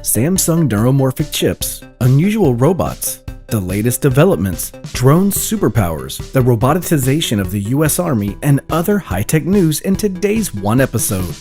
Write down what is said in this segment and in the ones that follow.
Samsung neuromorphic chips, unusual robots, the latest developments, drone superpowers, the robotization of the US Army, and other high-tech news in today's one episode.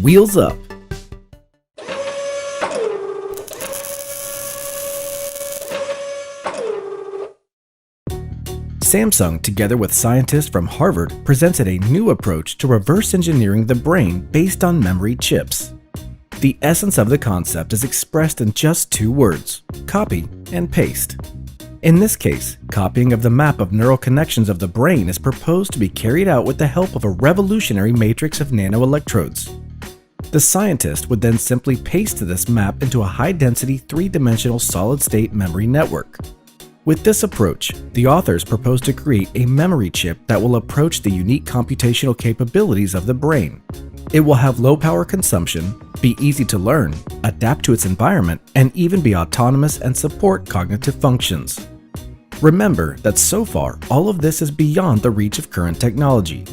Wheels up! Samsung, together with scientists from Harvard, presented a new approach to reverse engineering the brain based on memory chips. The essence of the concept is expressed in just two words: copy and paste. In this case, copying of the map of neural connections of the brain is proposed to be carried out with the help of a revolutionary matrix of nanoelectrodes. The scientist would then simply paste this map into a high-density three-dimensional solid-state memory network. With this approach, the authors propose to create a memory chip that will approach the unique computational capabilities of the brain. It will have low power consumption, be easy to learn, adapt to its environment, and even be autonomous and support cognitive functions. Remember that so far, all of this is beyond the reach of current technology.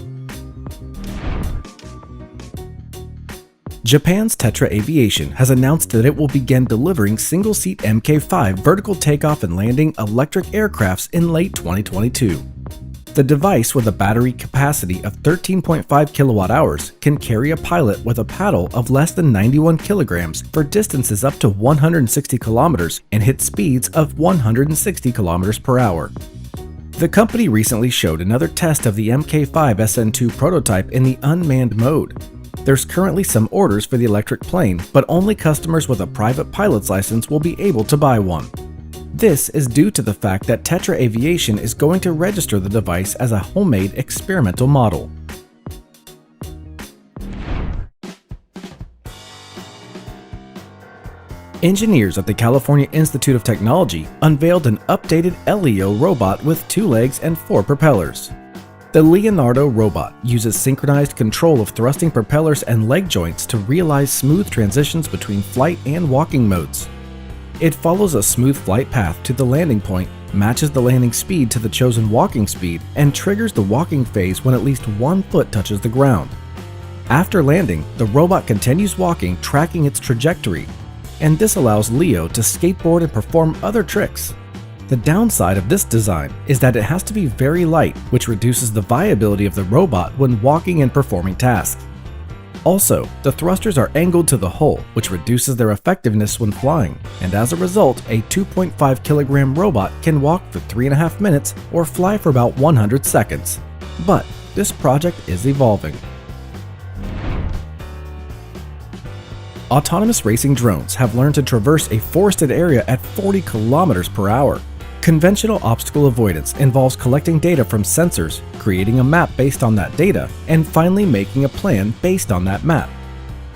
Japan's Tetra Aviation has announced that it will begin delivering single-seat Mk5 vertical takeoff and landing electric aircrafts in late 2022. The device, with a battery capacity of 13.5 kilowatt-hours, can carry a pilot with a paddle of less than 91 kilograms for distances up to 160 kilometers and hit speeds of 160 kilometers per hour. The company recently showed another test of the Mk5 SN2 prototype in the unmanned mode. There's currently some orders for the electric plane, but only customers with a private pilot's license will be able to buy one. This is due to the fact that Tetra Aviation is going to register the device as a homemade experimental model. Engineers at the California Institute of Technology unveiled an updated LEO robot with 2 legs and 4 propellers. The LEONARDO robot uses synchronized control of thrusting propellers and leg joints to realize smooth transitions between flight and walking modes. It follows a smooth flight path to the landing point, matches the landing speed to the chosen walking speed, and triggers the walking phase when at least 1 foot touches the ground. After landing, the robot continues walking, tracking its trajectory, and this allows Leo to skateboard and perform other tricks. The downside of this design is that it has to be very light, which reduces the viability of the robot when walking and performing tasks. Also, the thrusters are angled to the hull, which reduces their effectiveness when flying, and as a result, a 2.5 kilogram robot can walk for 3.5 minutes or fly for about 100 seconds. But this project is evolving. Autonomous racing drones have learned to traverse a forested area at 40 kilometers per hour. Conventional obstacle avoidance involves collecting data from sensors, creating a map based on that data, and finally making a plan based on that map.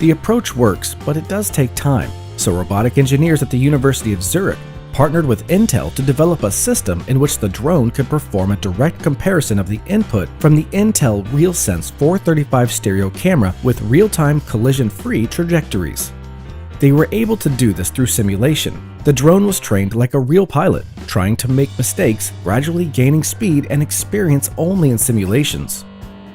The approach works, but it does take time, so robotic engineers at the University of Zurich partnered with Intel to develop a system in which the drone could perform a direct comparison of the input from the Intel RealSense 435 stereo camera with real-time collision-free trajectories. They were able to do this through simulation. The drone was trained like a real pilot, trying to make mistakes, gradually gaining speed and experience only in simulations.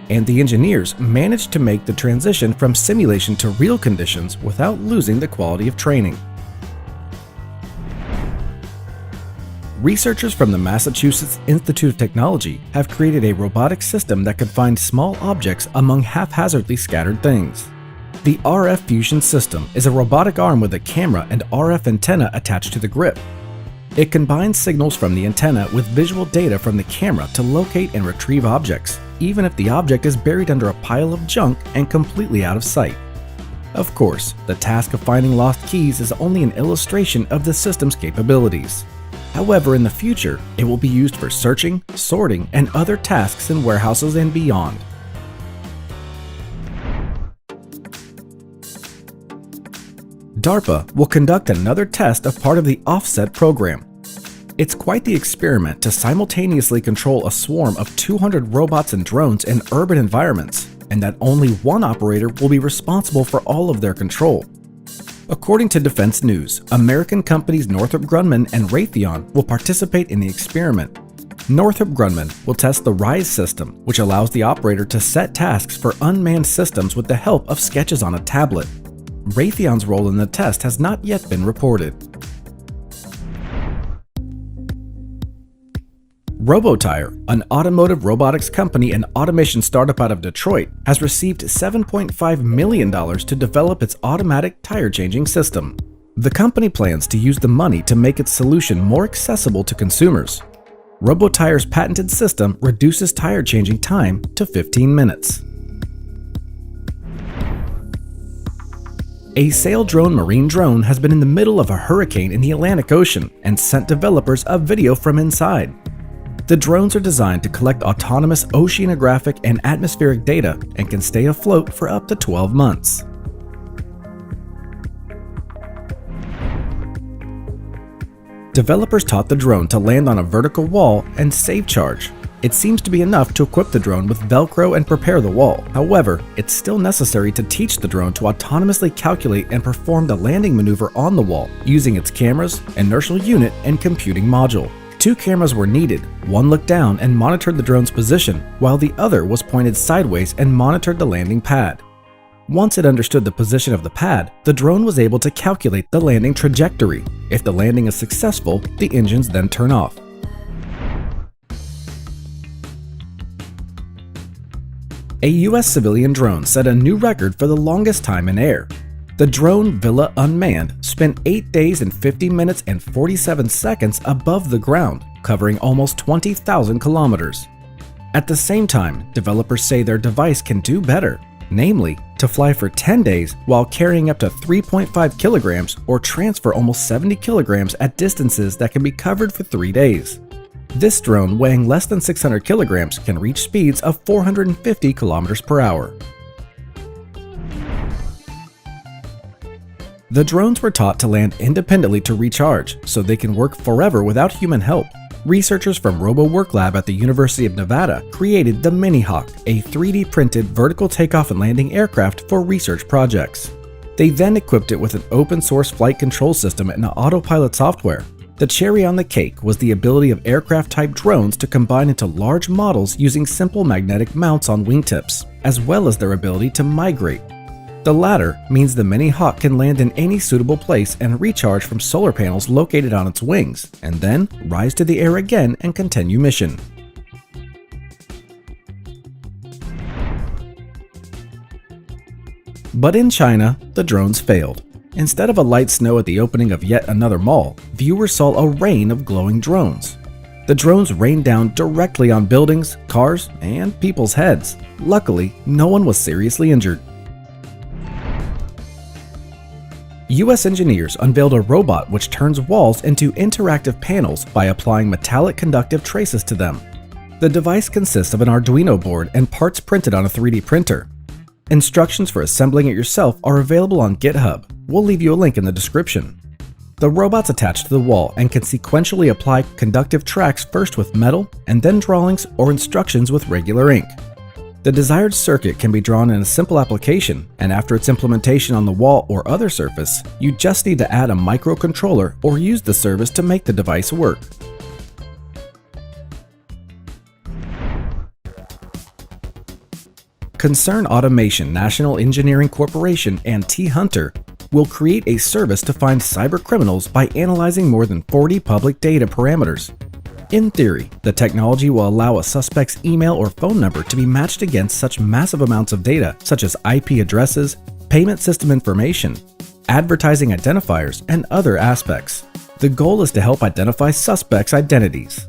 And the engineers managed to make the transition from simulation to real conditions without losing the quality of training. Researchers from the Massachusetts Institute of Technology have created a robotic system that can find small objects among haphazardly scattered things. The RFusion system is a robotic arm with a camera and RF antenna attached to the grip. It combines signals from the antenna with visual data from the camera to locate and retrieve objects, even if the object is buried under a pile of junk and completely out of sight. Of course, the task of finding lost keys is only an illustration of the system's capabilities. However, in the future, it will be used for searching, sorting, and other tasks in warehouses and beyond. DARPA will conduct another test of part of the Offset program. It's quite the experiment to simultaneously control a swarm of 200 robots and drones in urban environments, and that only one operator will be responsible for all of their control. According to Defense News, American companies Northrop Grumman and Raytheon will participate in the experiment. Northrop Grumman will test the RISE system, which allows the operator to set tasks for unmanned systems with the help of sketches on a tablet. Raytheon's role in the test has not yet been reported. Robotire, an automotive robotics company and automation startup out of Detroit, has received $7.5 million to develop its automatic tire-changing system. The company plans to use the money to make its solution more accessible to consumers. Robotire's patented system reduces tire-changing time to 15 minutes. A Saildrone marine drone has been in the middle of a hurricane in the Atlantic Ocean and sent developers a video from inside. The drones are designed to collect autonomous oceanographic and atmospheric data and can stay afloat for up to 12 months. Developers taught the drone to land on a vertical wall and save charge. It seems to be enough to equip the drone with Velcro and prepare the wall. However, it's still necessary to teach the drone to autonomously calculate and perform the landing maneuver on the wall using its cameras, inertial unit, and computing module. 2 cameras were needed. One looked down and monitored the drone's position, while the other was pointed sideways and monitored the landing pad. Once it understood the position of the pad, the drone was able to calculate the landing trajectory. If the landing is successful, the engines then turn off. A U.S. civilian drone set a new record for the longest time in air. The drone Villa Unmanned spent 8 days and 50 minutes and 47 seconds above the ground, covering almost 20,000 kilometers. At the same time, developers say their device can do better, namely, to fly for 10 days while carrying up to 3.5 kilograms or transfer almost 70 kilograms at distances that can be covered for 3 days. This drone, weighing less than 600 kilograms, can reach speeds of 450 kilometers per hour. The drones were taught to land independently to recharge, so they can work forever without human help. Researchers from RoboWork Lab at the University of Nevada created the Mini-Hawk, a 3D printed vertical takeoff and landing aircraft for research projects. They then equipped it with an open source flight control system and autopilot software. The cherry on the cake was the ability of aircraft-type drones to combine into large models using simple magnetic mounts on wingtips, as well as their ability to migrate. The latter means the Mini-Hawk can land in any suitable place and recharge from solar panels located on its wings, and then rise to the air again and continue mission. But in China, the drones failed. Instead of a light snow at the opening of yet another mall, viewers saw a rain of glowing drones. The drones rained down directly on buildings, cars, and people's heads. Luckily, no one was seriously injured. U.S. engineers unveiled a robot which turns walls into interactive panels by applying metallic conductive traces to them. The device consists of an Arduino board and parts printed on a 3D printer. Instructions for assembling it yourself are available on GitHub. We'll leave you a link in the description. The robot's attached to the wall and can sequentially apply conductive tracks first with metal and then drawings or instructions with regular ink. The desired circuit can be drawn in a simple application, and after its implementation on the wall or other surface, you just need to add a microcontroller or use the service to make the device work. Concern Automation National Engineering Corporation and T-Hunter will create a service to find cybercriminals by analyzing more than 40 public data parameters. In theory, the technology will allow a suspect's email or phone number to be matched against such massive amounts of data such as IP addresses, payment system information, advertising identifiers, and other aspects. The goal is to help identify suspects' identities.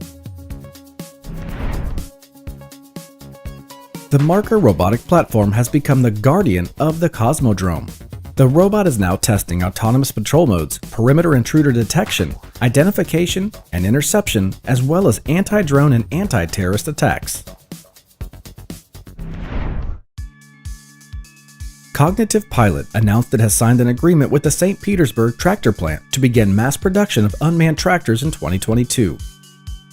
The Marker robotic platform has become the guardian of the Cosmodrome. The robot is now testing autonomous patrol modes, perimeter intruder detection, identification, and interception, as well as anti-drone and anti-terrorist attacks. Cognitive Pilot announced it has signed an agreement with the St. Petersburg tractor plant to begin mass production of unmanned tractors in 2022.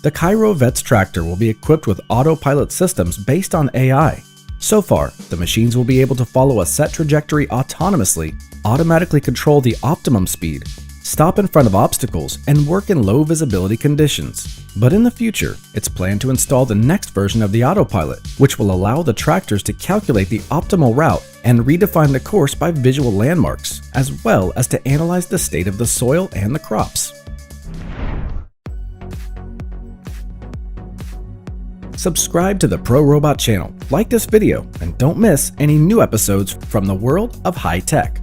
The Cairo Vets tractor will be equipped with autopilot systems based on AI. So far, the machines will be able to follow a set trajectory autonomously, automatically control the optimum speed, stop in front of obstacles, and work in low visibility conditions. But in the future, it's planned to install the next version of the autopilot, which will allow the tractors to calculate the optimal route and redefine the course by visual landmarks, as well as to analyze the state of the soil and the crops. Subscribe to the Pro Robot channel, like this video, and don't miss any new episodes from the world of high tech.